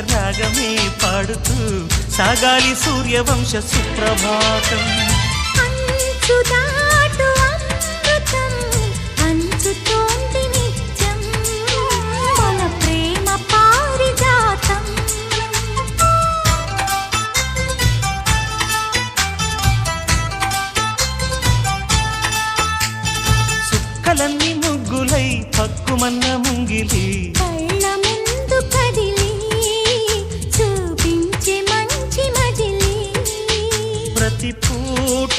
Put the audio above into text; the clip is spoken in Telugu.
రాగమే పాడుతూ సాగాలి సూర్యవంశ సుప్రభాతం. అంచుదాటు అమృతం పంచుతోంది నిత్యం మన ప్రేమ పారిజాతం. చుక్కలన్నీ ముగ్గులై పక్కుమన్న ముంగిలి కళ్ళ ముందు కదిలి చూపించే మంచి మజిలీ ప్రతి పూట